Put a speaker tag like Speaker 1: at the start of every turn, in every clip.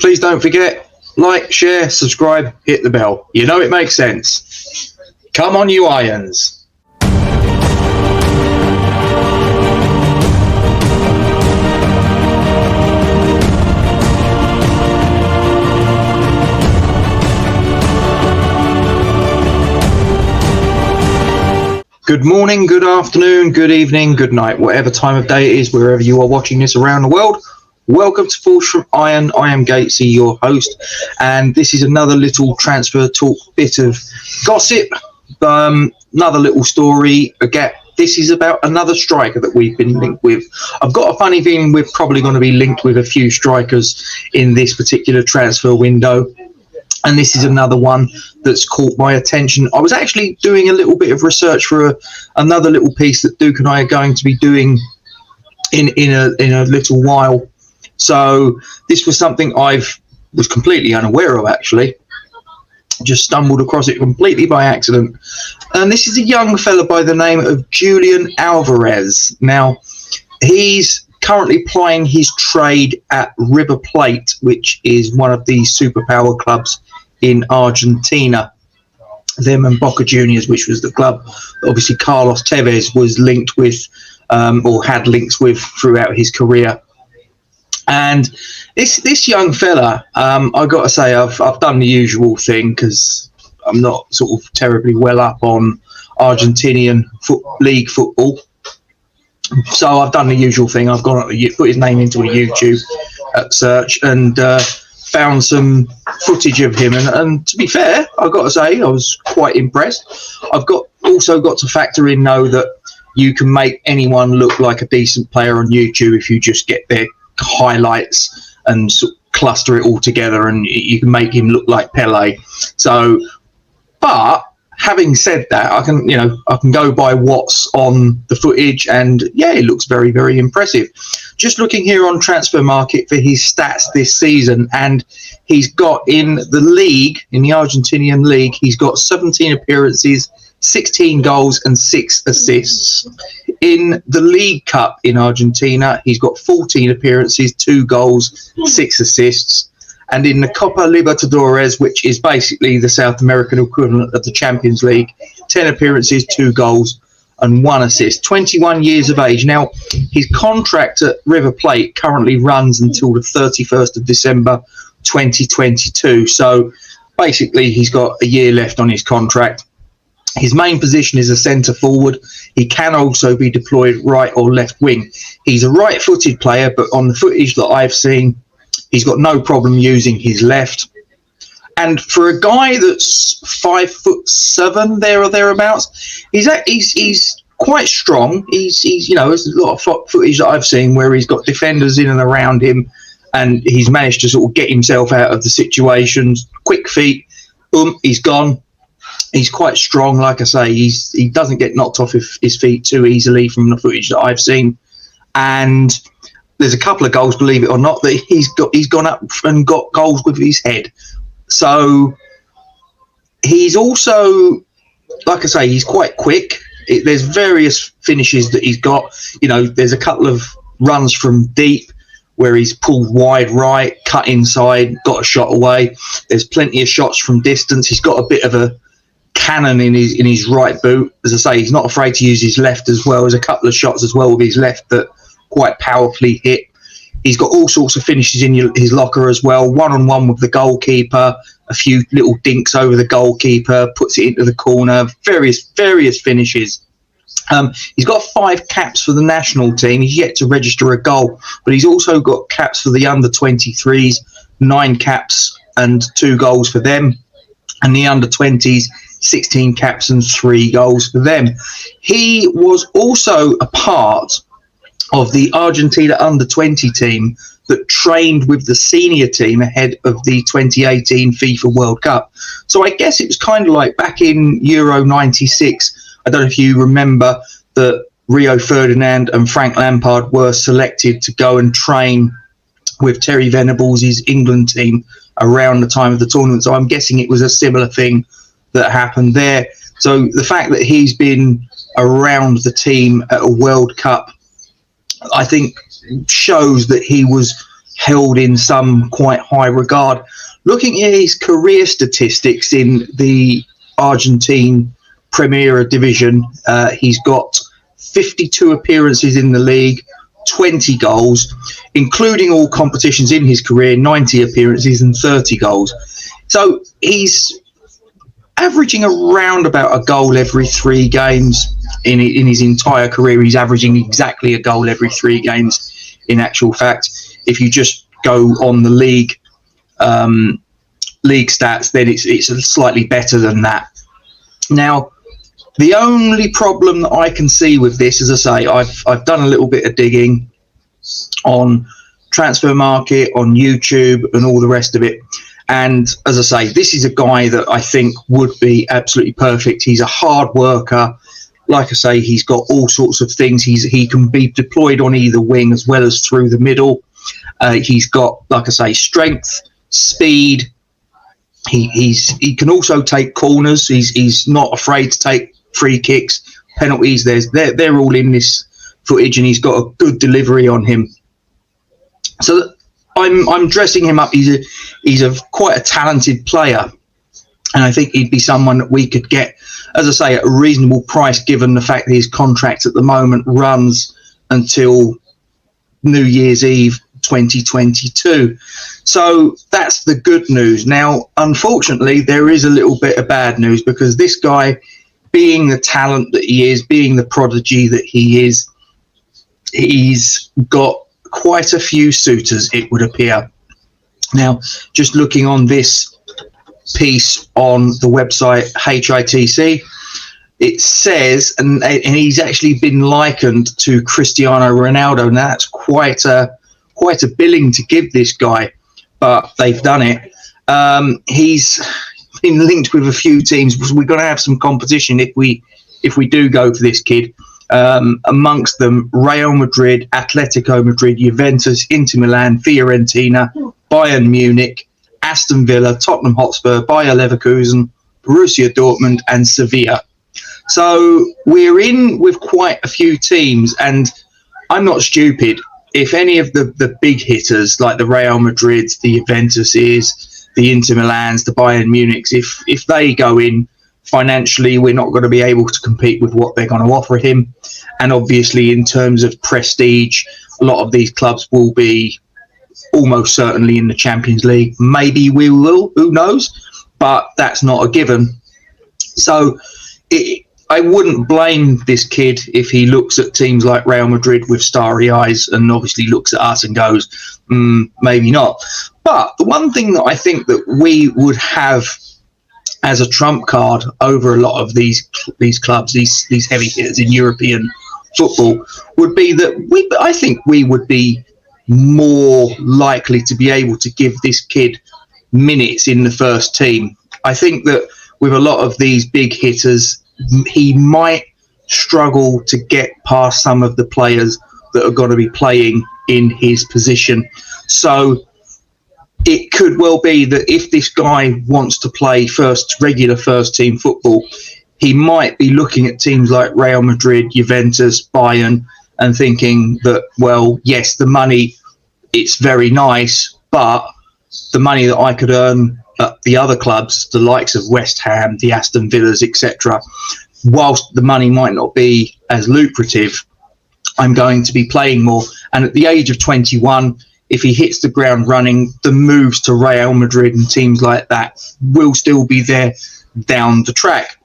Speaker 1: Please don't forget, like, share, subscribe, hit the bell. You know it makes sense. Come on, you Irons. Good morning, good afternoon, good evening, good night, whatever time of day it is, wherever you are watching this around the world. Welcome to Falls from Iron. I am Gatesy, your host, and this is another little transfer talk, bit of gossip, another little story. Again, this is about another striker that we've been linked with. I've got a funny feeling we're probably going to be linked with a few strikers in this particular transfer window. And this is another one that's caught my attention. I was actually doing a little bit of research for another little piece that Duke and I are going to be doing in a little while. So this was something I was completely unaware of, actually. Just stumbled across it completely by accident. And this is a young fella by the name of Julian Alvarez. Now, he's currently plying his trade at River Plate, which is one of the superpower clubs in Argentina. Them and Boca Juniors, which was the club that obviously Carlos Tevez was linked with, or had links with throughout his career. And this young fella, I got to say, I've done the usual thing because I'm not sort of terribly well up on Argentinian league football. So I've done the usual thing. I've gone put his name into a YouTube search and found some footage of him. And to be fair, I've got to say, I was quite impressed. I've also got to factor in, though, that you can make anyone look like a decent player on YouTube if you just get their highlights and sort of cluster it all together, and you can make him look like Pele. So, but having said that, I can go by what's on the footage, and yeah, it looks very, very impressive. Just looking here on Transfer Market for his stats this season, and he's got in the league, in the Argentinian league, he's got 17 appearances, 16 goals and 6 assists. In the League Cup in Argentina, he's got 14 appearances, 2 goals, 6 assists. And in the Copa Libertadores, which is basically the South American equivalent of the Champions League, 10 appearances, 2 goals and 1 assist. 21 years of age. Now, his contract at River Plate currently runs until the 31st of December 2022. So basically, he's got a year left on his contract. His main position is a centre forward. He can also be deployed right or left wing. He's a right-footed player, but on the footage that I've seen, he's got no problem using his left. And for a guy that's 5'7" there or thereabouts, he's quite strong. He's there's a lot of footage that I've seen where he's got defenders in and around him, and he's managed to sort of get himself out of the situations. Quick feet, he's gone. He's quite strong, like I say. He doesn't get knocked off his feet too easily from the footage that I've seen. And there's a couple of goals, believe it or not, that he's gone up and got goals with his head. So he's also, like I say, he's quite quick. There's various finishes that he's got. There's a couple of runs from deep where he's pulled wide right, cut inside, got a shot away. There's plenty of shots from distance. He's got a bit of a cannon in his right boot. As I say, he's not afraid to use his left as well. There's a couple of shots as well with his left that quite powerfully hit. He's got all sorts of finishes in his locker as well. One-on-one with the goalkeeper, a few little dinks over the goalkeeper, puts it into the corner, various finishes. He's got 5 caps for the national team. He's yet to register a goal, but he's also got caps for the under-23s, 9 caps and 2 goals for them. And the under-20s, 16 caps and 3 goals for them. He was also a part of the Argentina under-20 team that trained with the senior team ahead of the 2018 FIFA World Cup. So I guess it was kind of like back in Euro 96. I don't know if you remember that Rio Ferdinand and Frank Lampard were selected to go and train with Terry Venables' England team around the time of the tournament. So I'm guessing it was a similar thing that happened there. So the fact that he's been around the team at a World Cup, I think, shows that he was held in some quite high regard. Looking at his career statistics in the Argentine Primera Division, he's got 52 appearances in the league, 20 goals, including all competitions in his career, 90 appearances and 30 goals. So he's averaging around about a goal every 3 games in his entire career. He's averaging exactly a goal every 3 games in actual fact. If you just go on the league stats, then it's slightly better than that. Now, the only problem that I can see with this, as I say, I've done a little bit of digging on Transfer Market, on YouTube, and all the rest of it. And as I say, this is a guy that I think would be absolutely perfect. He's a hard worker. Like I say, he's got all sorts of things. He can be deployed on either wing as well as through the middle. He's got, like I say, strength, speed. He can also take corners. He's not afraid to take free kicks, penalties. They're all in this footage, and he's got a good delivery on him. So I'm dressing him up. He's quite a talented player, and I think he'd be someone that we could get, as I say, at a reasonable price, given the fact that his contract at the moment runs until New Year's Eve 2022. So that's the good news. Now, unfortunately, there is a little bit of bad news, because this guy, being the talent that he is, being the prodigy that he is, he's got quite a few suitors, it would appear. Now, just looking on this piece on the website HITC, it says, and he's actually been likened to Cristiano Ronaldo. Now, that's quite a billing to give this guy, but they've done it. He's been linked with a few teams. We're going to have some competition if we do go for this kid. Amongst them, Real Madrid, Atletico Madrid, Juventus, Inter Milan, Fiorentina, Bayern Munich, Aston Villa, Tottenham Hotspur, Bayer Leverkusen, Borussia Dortmund, and Sevilla. So we're in with quite a few teams, and I'm not stupid. If any of the big hitters, like the Real Madrids, the Juventuses, the Inter Milans, the Bayern Munichs, if they go in, financially, we're not going to be able to compete with what they're going to offer him. And obviously, in terms of prestige, a lot of these clubs will be almost certainly in the Champions League. Maybe we will, who knows? But that's not a given. So I wouldn't blame this kid if he looks at teams like Real Madrid with starry eyes, and obviously looks at us and goes, maybe not. But the one thing that I think that we would have as a trump card over a lot of these clubs, these heavy hitters in European football, would be that I think we would be more likely to be able to give this kid minutes in the first team. I think that with a lot of these big hitters, he might struggle to get past some of the players that are going to be playing in his position. So it could well be that if this guy wants to play regular first team football, he might be looking at teams like Real Madrid, Juventus, Bayern, and thinking that, well, yes, the money, it's very nice, but the money that I could earn at the other clubs, the likes of West Ham, the Aston Villas, etc., whilst the money might not be as lucrative, I'm going to be playing more. And at the age of 21, if he hits the ground running, the moves to Real Madrid and teams like that will still be there down the track.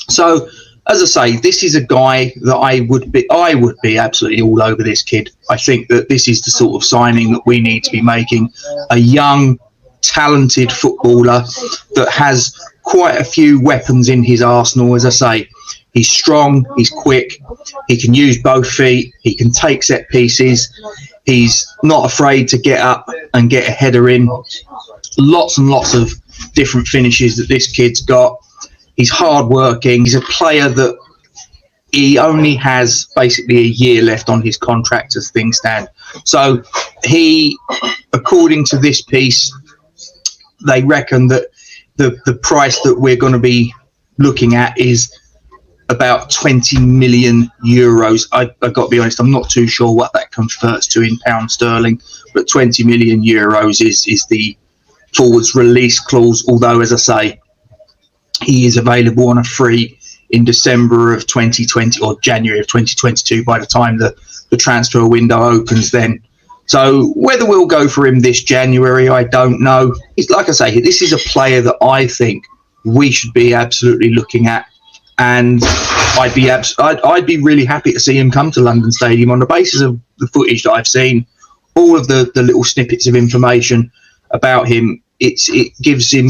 Speaker 1: So, as I say, this is a guy that I would be absolutely all over this kid. I think that this is the sort of signing that we need to be making. A young, talented footballer that has quite a few weapons in his arsenal. As I say, he's strong, he's quick, he can use both feet, he can take set pieces, he's not afraid to get up and get a header in. Lots and lots of different finishes that this kid's got. He's hard-working. He's a player that he only has basically a year left on his contract as things stand. So he, according to this piece, they reckon that the price that we're going to be looking at is about 20 million euros. I've got to be honest, I'm not too sure what that converts to in pound sterling, but 20 million euros is the forwards release clause. Although, as I say, he is available on a free in December of 2020 or January of 2022 by the time the transfer window opens then. So whether we'll go for him this January, I don't know. It's, like I say, this is a player that I think we should be absolutely looking at, and I'd be really happy to see him come to London Stadium on the basis of the footage that I've seen, all of the little snippets of information about him. It gives him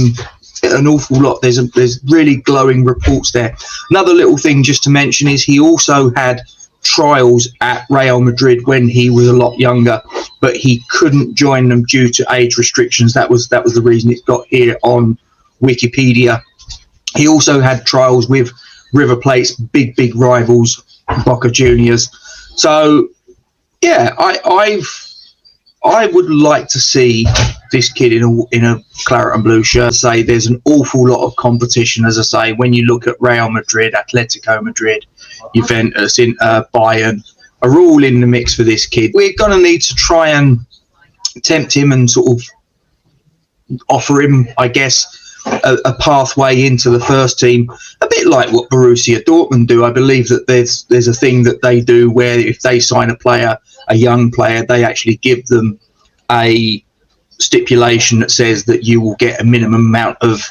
Speaker 1: an awful lot. There's really glowing reports there. Another little thing just to mention is he also had trials at Real Madrid when he was a lot younger, but he couldn't join them due to age restrictions. That was the reason it's got here on Wikipedia. He also had trials with River Plate's big rivals, Boca Juniors. So yeah, I would like to see this kid in a claret and blue shirt. Say there's an awful lot of competition, as I say, when you look at Real Madrid, Atletico Madrid, Juventus, Bayern are all in the mix for this kid. We're going to need to try and tempt him and sort of offer him, I guess, a pathway into the first team, a bit like what Borussia Dortmund do. I believe that there's a thing that they do where if they sign a young player, they actually give them a stipulation that says that you will get a minimum amount of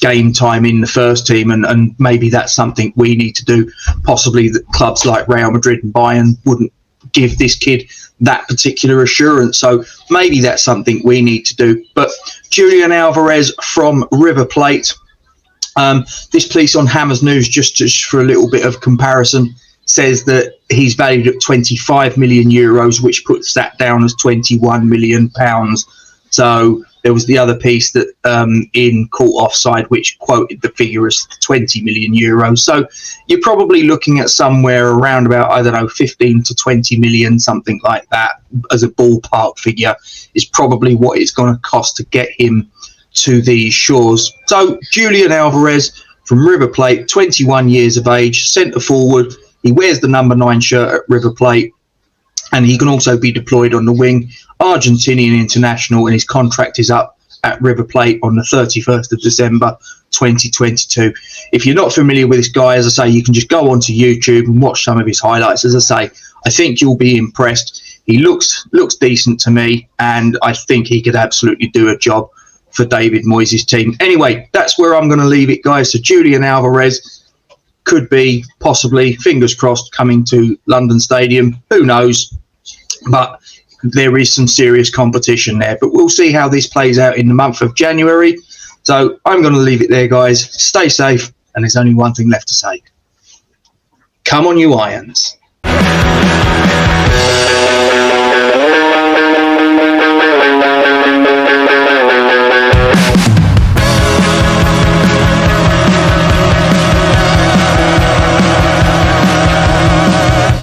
Speaker 1: game time in the first team, and maybe that's something we need to do. Possibly that clubs like Real Madrid and Bayern wouldn't give this kid that particular assurance, so maybe that's something we need to do. But Julian Alvarez from River Plate, this piece on Hammers News, just for a little bit of comparison, says that he's valued at 25 million euros, which puts that down as 21 million pounds. So there was the other piece that in Caught Offside, which quoted the figure as 20 million euros. So you're probably looking at somewhere around about, I don't know, 15 to 20 million, something like that, as a ballpark figure, is probably what it's going to cost to get him to these shores. So Julian Alvarez from River Plate, 21 years of age, centre forward. He wears the number 9 shirt at River Plate, and he can also be deployed on the wing. Argentinian international, and his contract is up at River Plate on the 31st of December 2022. If you're not familiar with this guy, as I say, you can just go onto YouTube and watch some of his highlights. As I say, I think you'll be impressed. He looks decent to me, and I think he could absolutely do a job for David Moyes' team. Anyway, that's where I'm going to leave it, guys. So Julian Alvarez could be, possibly, fingers crossed, coming to London Stadium. Who knows? But there is some serious competition there. But we'll see how this plays out in the month of January. So I'm going to leave it there, guys. Stay safe. And there's only one thing left to say. Come on, you Irons.